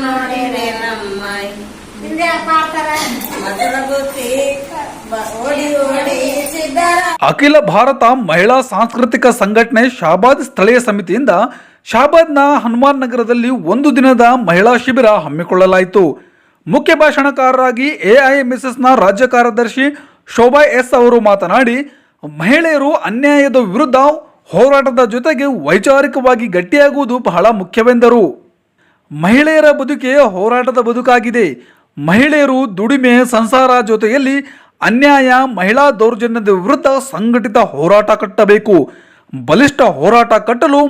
ನೋಡಿರೆ ನಮ್ಮ ಮಧುರಗುತ್ತಿ ಓಡಿ ಓಡಿ ಸಿದ್ದರ. ಅಖಿಲ ಭಾರತ ಮಹಿಳಾ ಸಾಂಸ್ಕೃತಿಕ ಸಂಘಟನೆ ಶಾಬಾದ್ ಸ್ಥಳೀಯ ಸಮಿತಿಯಿಂದ ಶಾಬಾದ್ನ ಹನುಮಾನ್ ನಗರದಲ್ಲಿ ಒಂದು ದಿನದ ಮಹಿಳಾ ಶಿಬಿರ ಹಮ್ಮಿಕೊಳ್ಳಲಾಯಿತು. ಮುಖ್ಯ ಭಾಷಣಕಾರರಾಗಿ ಎಐಎಂಎಸ್ಎಸ್ನ ರಾಜ್ಯ ಕಾರ್ಯದರ್ಶಿ ಶೋಭಾ ಎಸ್ ಅವರು ಮಾತನಾಡಿ, ಮಹಿಳೆಯರು ಅನ್ಯಾಯದ ವಿರುದ್ಧ ಹೋರಾಟದ ಜೊತೆಗೆ ವೈಚಾರಿಕವಾಗಿ ಗಟ್ಟಿಯಾಗುವುದು ಬಹಳ ಮುಖ್ಯವೆಂದರು. ಮಹಿಳೆಯರ ಬದುಕೆ ಹೋರಾಟದ ಬದುಕಾಗಿದೆ. ಮಹಿಳೆಯರು ದುಡಿಮೆ, ಸಂಸಾರ ಜೊತೆಯಲ್ಲಿ ಅನ್ಯಾಯ, ಮಹಿಳಾ ದೌರ್ಜನ್ಯದ ವಿರುದ್ಧ ಸಂಘಟಿತ ಹೋರಾಟ ಕಟ್ಟಬೇಕು. ಬಲಿಷ್ಠ ಹೋರಾಟ ಕಟ್ಟಲು